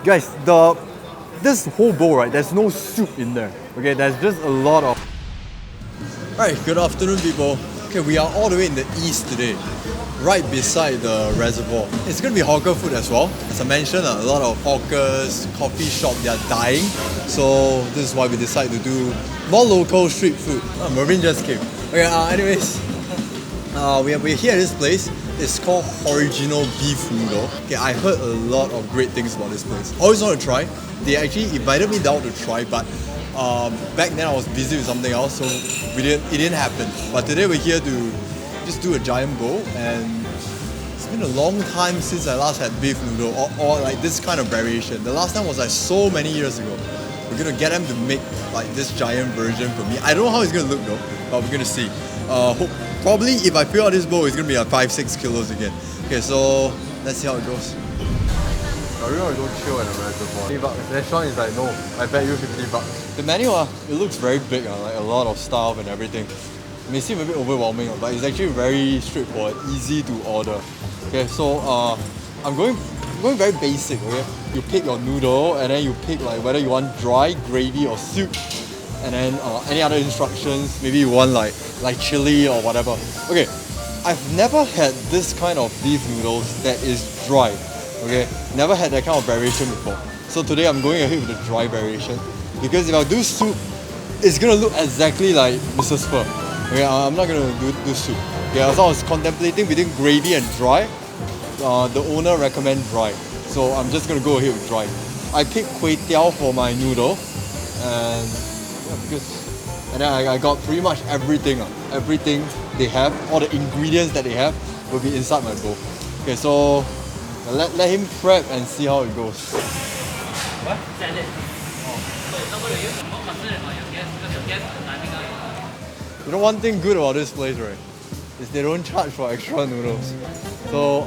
Guys, this whole bowl, right, there's no soup in there. Okay, there's just a lot of... Alright, good afternoon people. Okay, we are all the way in the east today, right beside the reservoir. It's gonna be hawker food as well. As I mentioned, a lot of hawkers, coffee shop, they are dying. So this is why we decided to do more local street food. Mervin just came. Okay, anyways, we're here at this place. It's called Horiginal Beef Noodle. Okay, I heard a lot of great things about this place. Always want to try. They actually invited me down to try, but back then I was busy with something else, so it didn't happen. But today we're here to just do a giant bowl, and it's been a long time since I last had beef noodle or like this kind of variation. The last time was like so many years ago. We're gonna get them to make like this giant version for me. I don't know how it's gonna look though, but we're gonna see. Probably if I fill out this bowl, it's gonna be like 5-6 kilos again. Okay, so let's see how it goes. I really want to go chill at the reservoir. $50. The restaurant is like, no, I bet you $50. The menu, it looks very big, like a lot of stuff and everything. It may seem a bit overwhelming, but it's actually very straightforward, easy to order. Okay, so I'm going very basic. Okay, you pick your noodle and then you pick like whether you want dry, gravy or soup, and then any other instructions. Maybe you want like chili or whatever. Okay, I've never had this kind of beef noodles that is dry. Okay, never had that kind of variation before. So today I'm going ahead with the dry variation, because if I do soup, it's gonna look exactly like Mrs. Pho. Okay, I'm not gonna do soup. Yeah, so I was contemplating between gravy and dry. The owner recommends dry, so I'm just gonna go ahead with dry. I picked kway teow for my noodle, and yeah, then I got pretty much everything. Everything they have, all the ingredients that they have, will be inside my bowl. Okay, so let him prep and see how it goes. What? You know, one thing good about this place, right, is they don't charge for extra noodles. So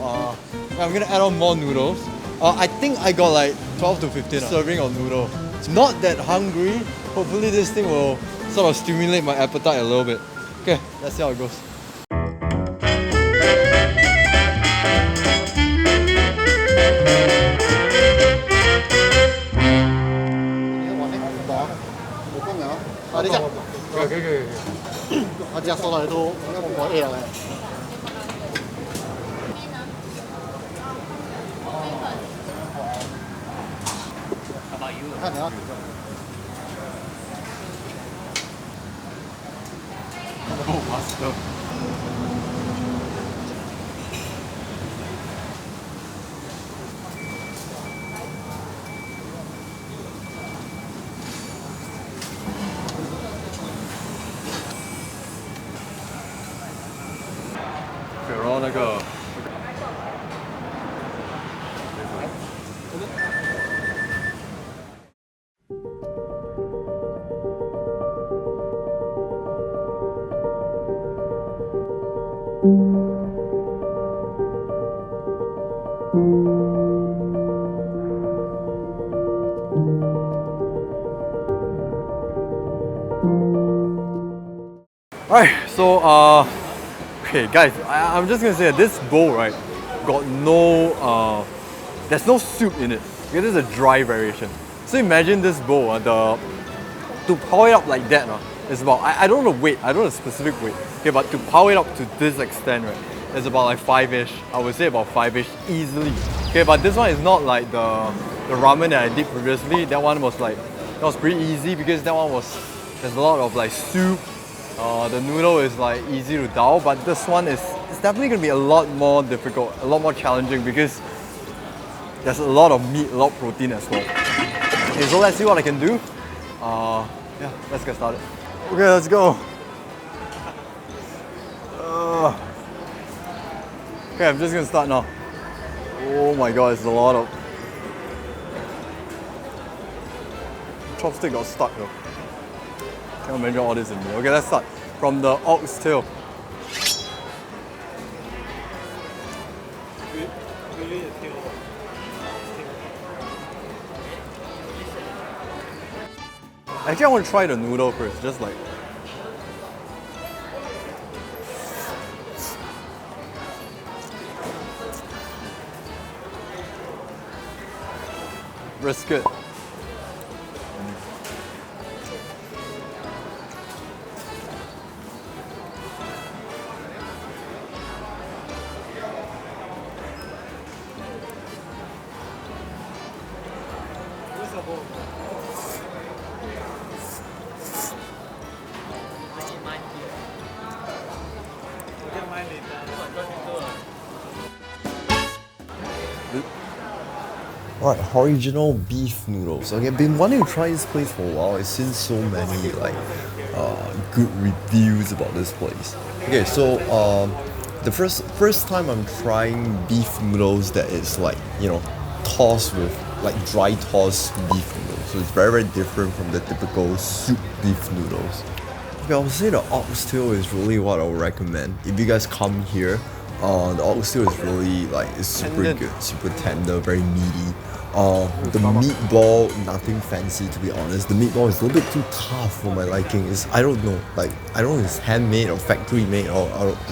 I'm gonna add on more noodles. I think I got like 12 to 15 serving of noodle. It's not that hungry. Hopefully this thing will sort of stimulate my appetite a little bit. Okay, let's see how it goes. Okay. 我只收落去都冇A啦。看你啊。Oh, master. Alright, so okay guys, I'm just gonna say that this bowl, right, got no there's no soup in it. Okay, this is a dry variation. So imagine this bowl, to power it up like that, it's about, I don't know the weight, I don't know the specific weight. Okay, but to power it up to this extent, right, it's about like 5-ish. I would say about 5-ish easily. Okay, but this one is not like the ramen that I did previously. That one was pretty easy, because that one there's a lot of like soup. The noodle is like easy to dao, but this one it's definitely gonna be a lot more difficult, a lot more challenging, because there's a lot of meat, a lot of protein as well. Okay, so let's see what I can do. Yeah, let's get started. Okay, let's go. Okay, I'm just gonna start now. Oh my god, it's a lot of... Chopstick got stuck though. Can't imagine all this in me. Okay, let's start from the oxtail. Actually, I want to try the noodle first, just like... brisket. Alright, Horiginal Beef Noodles. Okay, I've been wanting to try this place for a while. I've seen so many good reviews about this place. Okay, so the first time I'm trying beef noodles that is like, you know, tossed with like dry tossed beef noodles. So it's very different from the typical soup beef noodles. Okay, I would say the oxtail is really what I would recommend. If you guys come here, the oxtail is really like, it's super Tendon. good, super tender, very meaty. The meatball, nothing fancy to be honest. The meatball is a little bit too tough for my liking. I don't know, like I don't know if it's handmade or factory made or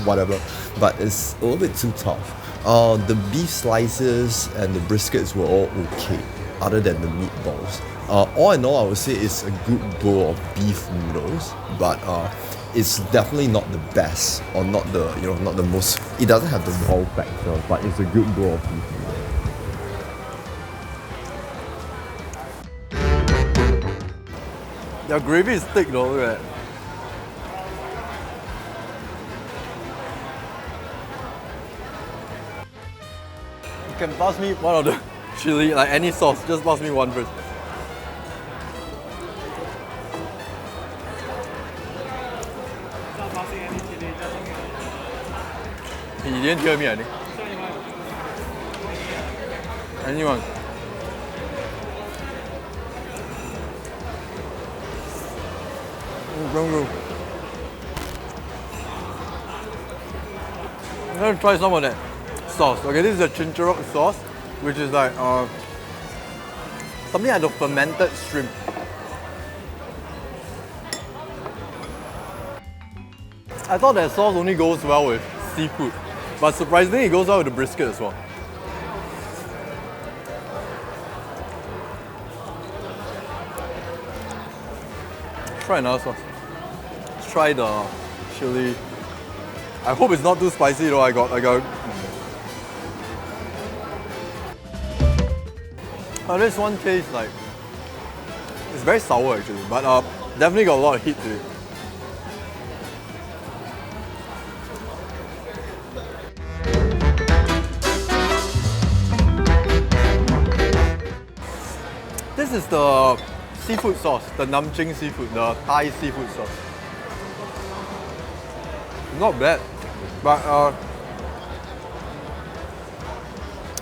whatever, but it's a little bit too tough. The beef slices and the briskets were all okay, other than the meatballs. All in all, I would say it's a good bowl of beef noodles, but it's definitely not the best or not the not the most. It doesn't have the wow factor, but it's a good bowl of beef noodles. Their gravy is thick though, look at that. You can pass me one of the chili, like any sauce, just pass me one first. You didn't hear me, I think. Anyone? Go. I'm gonna try some of that sauce. Okay, this is the chinchorok sauce, which is like something like the fermented shrimp. I thought that sauce only goes well with seafood, but surprisingly it goes well with the brisket as well. Try another sauce. Let's try the chili. I hope it's not too spicy though. I got. This one tastes like it's very sour actually, but definitely got a lot of heat to it. This is the seafood sauce, the Namching seafood, the Thai seafood sauce. Not bad, but I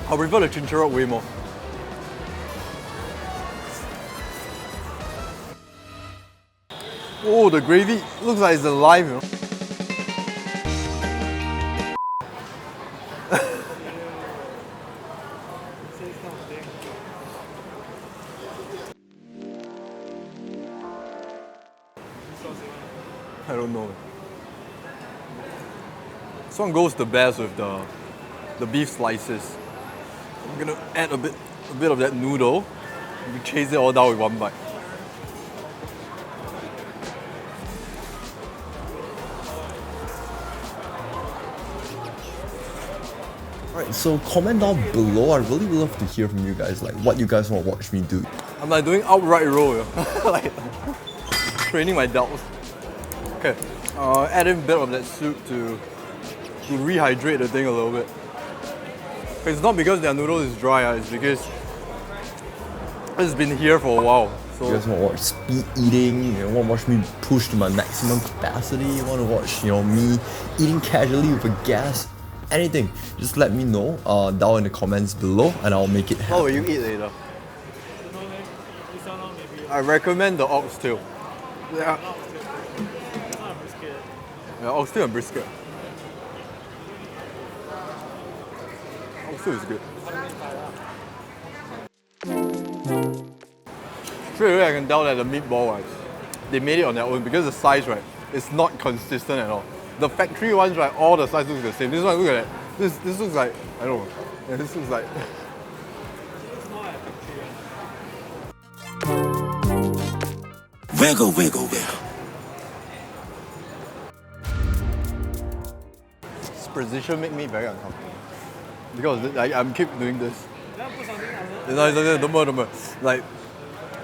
prefer the chinchorok way more. Oh, the gravy looks like it's alive, you know. I don't know. This one goes the best with the beef slices. I'm gonna add a bit of that noodle. We chase it all down with one bite. Alright, so comment down below. I really would love to hear from you guys, like what you guys want to watch me do. I'm like doing outright roll, you know? Like training my delts. Okay, add in a bit of that soup to rehydrate the thing a little bit. It's not because their noodle is dry, it's because it's been here for a while. So You guys want to watch speed eating? You want to watch me push to my maximum capacity? You want to watch, me eating casually with a gas? Anything, just let me know down in the comments below, and I'll make it happen. how will you eat later? I recommend the oxtail. Yeah. Yeah, oxtail and brisket. Oxtail is good. Straight away I can tell that the meatball, right, they made it on their own because the size, right, it's not consistent at all. The factory ones, right, all the size looks the same. This one, look at that. This looks like, I don't know. Yeah, this looks like... Wiggle, wiggle, wiggle. This position make me very uncomfortable because I'm keep doing this. Like,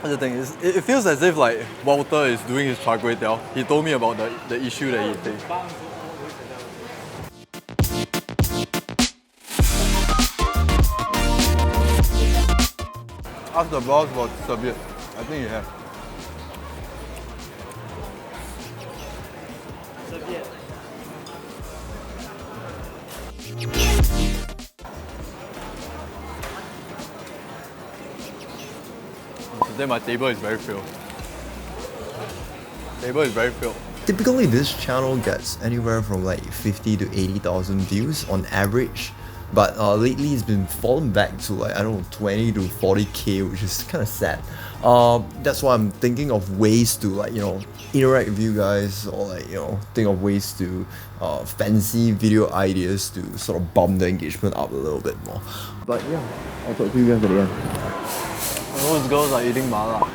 the thing is, it feels as if like Walter is doing his char kway teow. He told me about the issue that he faced. Ask the boss for serviette. I think you have. Today my table is very filled. Table is very filled. Typically, this channel gets anywhere from like 50 to 80,000 views on average. But lately it's been falling back to like, I don't know, 20 to 40k, which is kind of sad. That's why I'm thinking of ways to like, you know, interact with you guys, or like, you know, think of ways to fancy video ideas to sort of bump the engagement up a little bit more. But yeah, I'll talk to you guys at the end. Those girls are eating mala.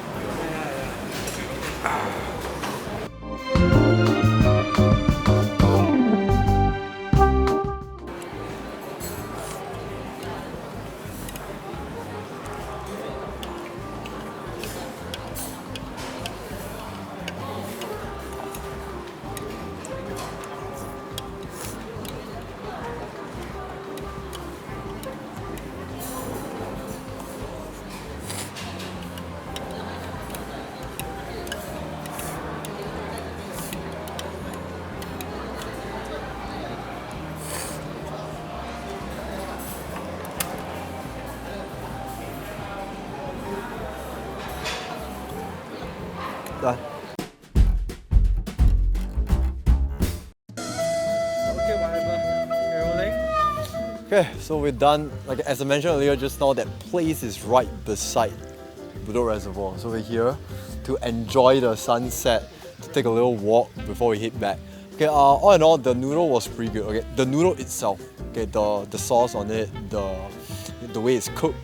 Done. Okay, so we're done. Like as I mentioned earlier just now, that place is right beside Bedok Reservoir. So we're here to enjoy the sunset, to take a little walk before we head back. Okay, all in all, the noodle was pretty good. Okay, the noodle itself, okay, the sauce on it, the way it's cooked.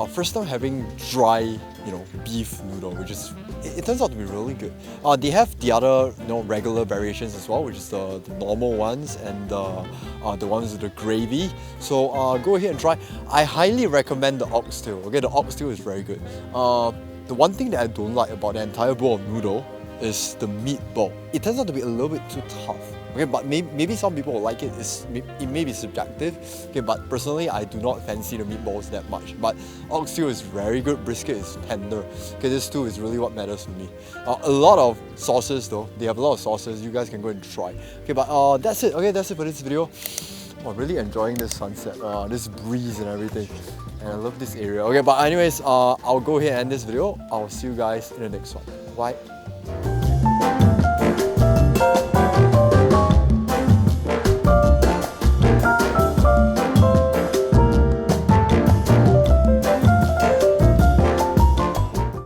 First time having dry, you know, beef noodle, which is it turns out to be really good. They have the other, you know, regular variations as well, which is the normal ones and the ones with the gravy. So go ahead and try. I highly recommend the oxtail. Okay, the oxtail is very good. The one thing that I don't like about the entire bowl of noodle is the meatball. It turns out to be a little bit too tough. Okay, but maybe some people will like it. It may be subjective. Okay, but personally, I do not fancy the meatballs that much. But oxtail is very good. Brisket is tender. Okay, this too is really what matters to me. A lot of sauces though. They have a lot of sauces. You guys can go and try. Okay, but that's it. Okay, that's it for this video. Oh, really enjoying this sunset, this breeze and everything. And I love this area. Okay, but anyways, I'll go ahead and end this video. I'll see you guys in the next one. Bye.